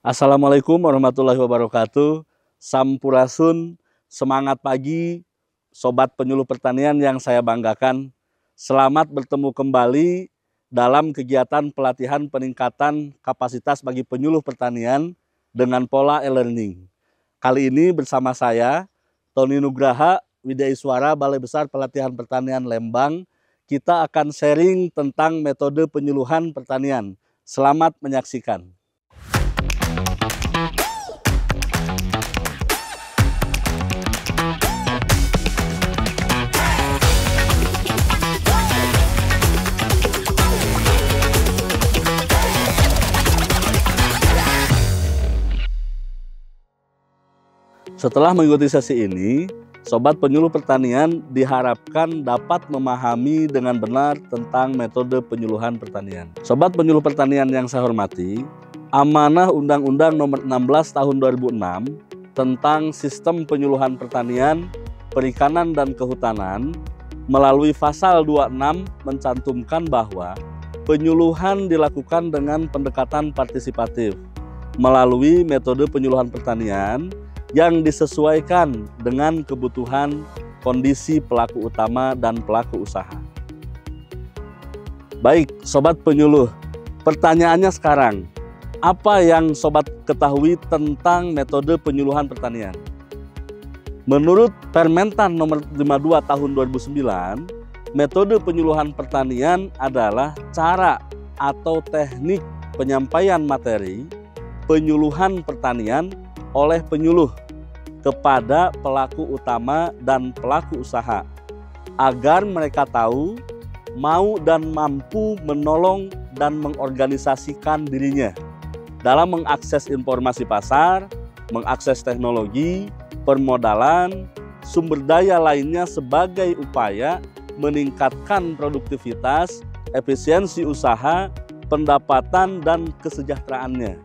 Assalamualaikum warahmatullahi wabarakatuh. Sampurasun, semangat pagi, sobat penyuluh pertanian yang saya banggakan. Selamat bertemu kembali dalam kegiatan pelatihan peningkatan kapasitas bagi penyuluh pertanian dengan pola e-learning. Kali ini bersama saya, Tony Nugraha, Widyaswara, Balai Besar Pelatihan Pertanian Lembang. Kita akan sharing tentang metode penyuluhan pertanian. Selamat menyaksikan. Setelah mengikuti sesi ini, sobat penyuluh pertanian diharapkan dapat memahami dengan benar tentang metode penyuluhan pertanian. Sobat penyuluh pertanian yang saya hormati, amanah Undang-Undang Nomor 16 Tahun 2006 tentang Sistem Penyuluhan Pertanian, Perikanan dan Kehutanan melalui pasal 26 mencantumkan bahwa penyuluhan dilakukan dengan pendekatan partisipatif melalui metode penyuluhan pertanian yang disesuaikan dengan kebutuhan kondisi pelaku utama dan pelaku usaha. Baik, sobat penyuluh, pertanyaannya sekarang, apa yang sobat ketahui tentang metode penyuluhan pertanian? Menurut Permentan nomor 52 tahun 2009, metode penyuluhan pertanian adalah cara atau teknik penyampaian materi penyuluhan pertanian oleh penyuluh kepada pelaku utama dan pelaku usaha agar mereka tahu, mau dan mampu menolong dan mengorganisasikan dirinya dalam mengakses informasi pasar, mengakses teknologi, permodalan, sumber daya lainnya sebagai upaya meningkatkan produktivitas, efisiensi usaha, pendapatan dan kesejahteraannya,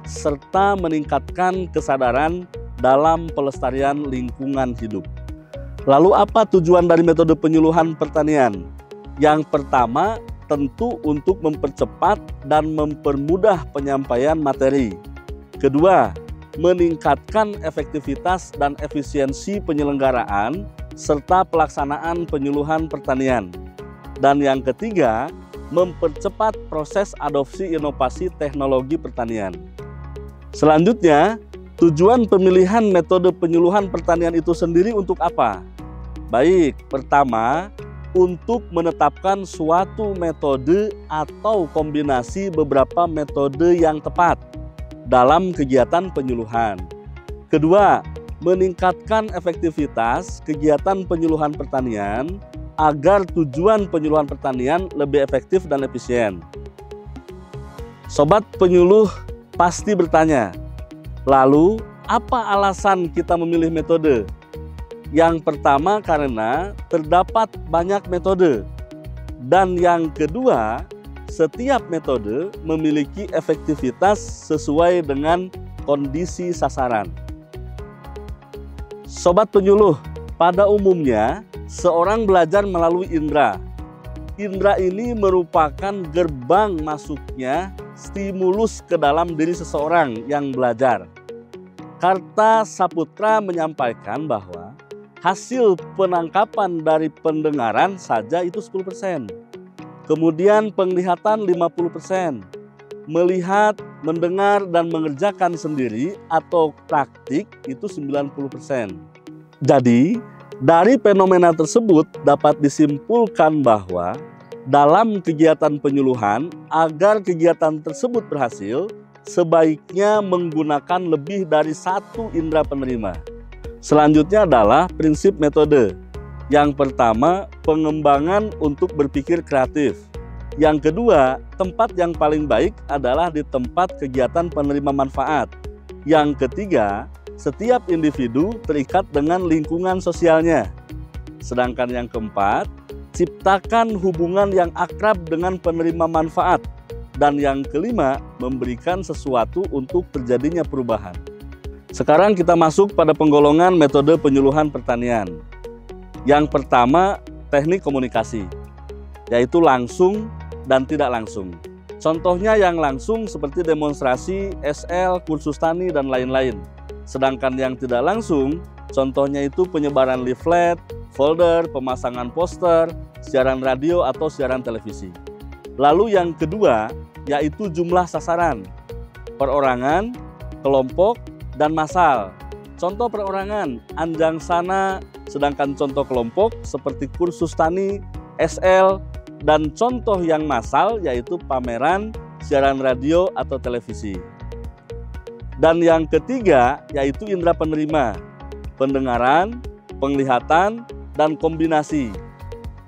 serta meningkatkan kesadaran dalam pelestarian lingkungan hidup. Lalu apa tujuan dari metode penyuluhan pertanian? Yang pertama, tentu untuk mempercepat dan mempermudah penyampaian materi. Kedua, meningkatkan efektivitas dan efisiensi penyelenggaraan serta pelaksanaan penyuluhan pertanian. Dan yang ketiga, mempercepat proses adopsi inovasi teknologi pertanian. Selanjutnya, tujuan pemilihan metode penyuluhan pertanian itu sendiri untuk apa? Baik, pertama, untuk menetapkan suatu metode atau kombinasi beberapa metode yang tepat dalam kegiatan penyuluhan. Kedua, meningkatkan efektivitas kegiatan penyuluhan pertanian agar tujuan penyuluhan pertanian lebih efektif dan efisien. Sobat penyuluh pasti bertanya, lalu apa alasan kita memilih metode? Yang pertama karena terdapat banyak metode. Dan yang kedua, setiap metode memiliki efektivitas sesuai dengan kondisi sasaran. Sobat penyuluh, pada umumnya seorang belajar melalui indera. Indera ini merupakan gerbang masuknya stimulus ke dalam diri seseorang yang belajar. Kartasaputra menyampaikan bahwa hasil penangkapan dari pendengaran saja itu 10%. Kemudian penglihatan 50%. Melihat, mendengar, dan mengerjakan sendiri atau praktik itu 90%. Jadi, dari fenomena tersebut dapat disimpulkan bahwa dalam kegiatan penyuluhan, agar kegiatan tersebut berhasil, sebaiknya menggunakan lebih dari satu indera penerima. Selanjutnya adalah prinsip metode. Yang pertama, pengembangan untuk berpikir kreatif. Yang kedua, tempat yang paling baik adalah di tempat kegiatan penerima manfaat. Yang ketiga, setiap individu terikat dengan lingkungan sosialnya. Sedangkan yang keempat, ciptakan hubungan yang akrab dengan penerima manfaat. Dan yang kelima, memberikan sesuatu untuk terjadinya perubahan. Sekarang kita masuk pada penggolongan metode penyuluhan pertanian. Yang pertama, teknik komunikasi, yaitu langsung dan tidak langsung. Contohnya yang langsung seperti demonstrasi, SL, kursus tani, dan lain-lain. Sedangkan yang tidak langsung, contohnya itu penyebaran leaflet, folder, pemasangan poster, siaran radio atau siaran televisi. Lalu yang kedua, yaitu jumlah sasaran, perorangan, kelompok, dan massal. Contoh perorangan, Anjang Sana, sedangkan contoh kelompok seperti kursus tani, SL, dan contoh yang massal yaitu pameran, siaran radio, atau televisi. Dan yang ketiga yaitu indera penerima, pendengaran, penglihatan, dan kombinasi.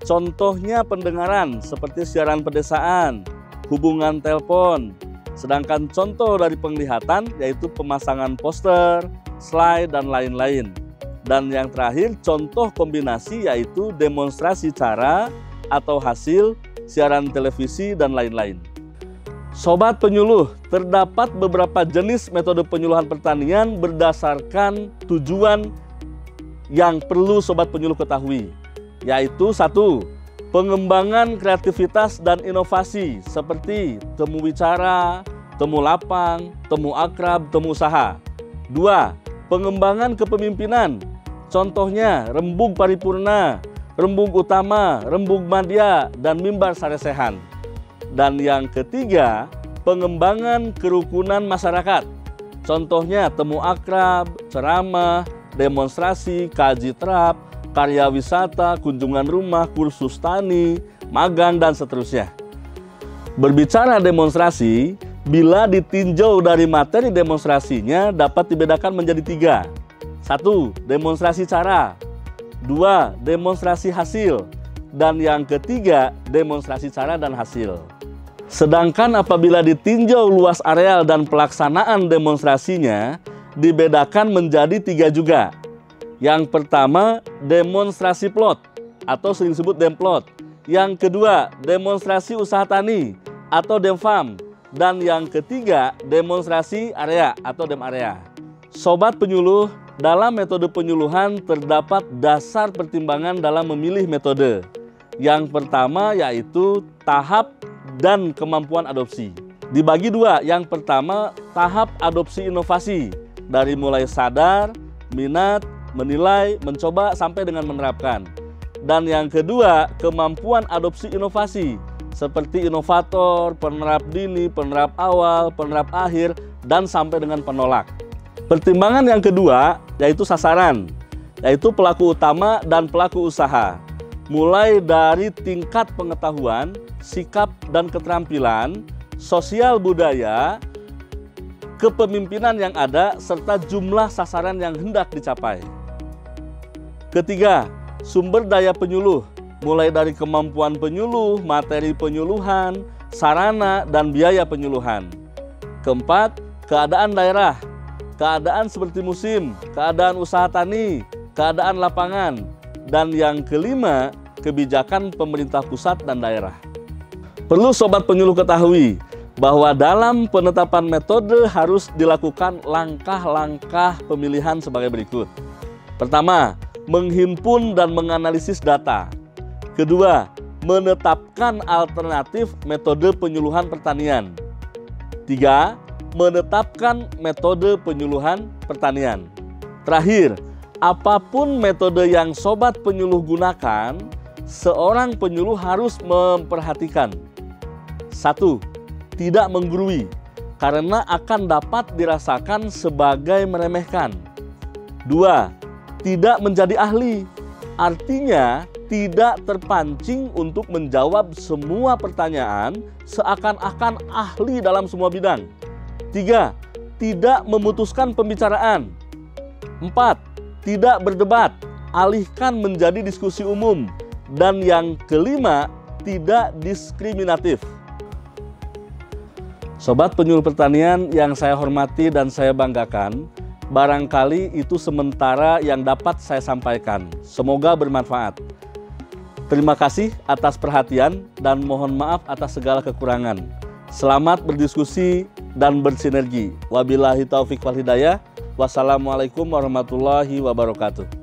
Contohnya pendengaran seperti siaran pedesaan, hubungan telepon. Sedangkan contoh dari penglihatan yaitu pemasangan poster, slide, dan lain-lain. Dan yang terakhir contoh kombinasi yaitu demonstrasi cara atau hasil siaran televisi dan lain-lain. Sobat penyuluh, terdapat beberapa jenis metode penyuluhan pertanian berdasarkan tujuan yang perlu sobat penyuluh ketahui, yaitu 1. Pengembangan kreativitas dan inovasi seperti temu bicara, temu lapang, temu akrab, temu usaha. 2. Pengembangan kepemimpinan, contohnya rembug paripurna, rembug utama, rembug madya, dan mimbar saresehan. Dan yang ketiga, pengembangan kerukunan masyarakat, contohnya temu akrab, ceramah, demonstrasi, kaji terap, karya wisata, kunjungan rumah, kursus tani, magang, dan seterusnya. Berbicara demonstrasi, bila ditinjau dari materi demonstrasinya dapat dibedakan menjadi 3. 1. Demonstrasi cara. 2. Demonstrasi hasil. Dan yang ketiga, demonstrasi cara dan hasil. Sedangkan apabila ditinjau luas areal dan pelaksanaan demonstrasinya, dibedakan menjadi 3 juga. Yang pertama, demonstrasi plot atau sering disebut demplot. Yang kedua, demonstrasi usaha tani atau demfarm. Dan yang ketiga, demonstrasi area atau dem area. Sobat penyuluh, dalam metode penyuluhan terdapat dasar pertimbangan dalam memilih metode. Yang pertama yaitu tahap dan kemampuan adopsi. Dibagi 2, yang pertama tahap adopsi inovasi. Dari mulai sadar, minat, menilai, mencoba, sampai dengan menerapkan. Dan yang kedua, kemampuan adopsi inovasi seperti inovator, penerap dini, penerap awal, penerap akhir, dan sampai dengan penolak. Pertimbangan yang kedua yaitu sasaran, yaitu pelaku utama dan pelaku usaha. Mulai dari tingkat pengetahuan, sikap dan keterampilan, sosial budaya, kepemimpinan yang ada, serta jumlah sasaran yang hendak dicapai. Ketiga, sumber daya penyuluh, mulai dari kemampuan penyuluh, materi penyuluhan, sarana, dan biaya penyuluhan. Keempat, keadaan daerah, keadaan seperti musim, keadaan usaha tani, keadaan lapangan. Dan yang kelima, kebijakan pemerintah pusat dan daerah. Perlu sobat penyuluh ketahui bahwa dalam penetapan metode harus dilakukan langkah-langkah pemilihan sebagai berikut. Pertama, menghimpun dan menganalisis data. Kedua, menetapkan alternatif metode penyuluhan pertanian. 3. Menetapkan metode penyuluhan pertanian. Terakhir, apapun metode yang sobat penyuluh gunakan, seorang penyuluh harus memperhatikan. 1. Tidak menggurui, karena akan dapat dirasakan sebagai meremehkan. 2. Tidak menjadi ahli, artinya tidak terpancing untuk menjawab semua pertanyaan seakan-akan ahli dalam semua bidang. 3. Tidak memutuskan pembicaraan. 4. Tidak berdebat, alihkan menjadi diskusi umum. Dan yang kelima, tidak diskriminatif. Sobat penyuluh pertanian yang saya hormati dan saya banggakan, barangkali itu sementara yang dapat saya sampaikan. Semoga bermanfaat. Terima kasih atas perhatian dan mohon maaf atas segala kekurangan. Selamat berdiskusi dan bersinergi. Wabillahi taufiq wal hidayah. Wassalamualaikum warahmatullahi wabarakatuh.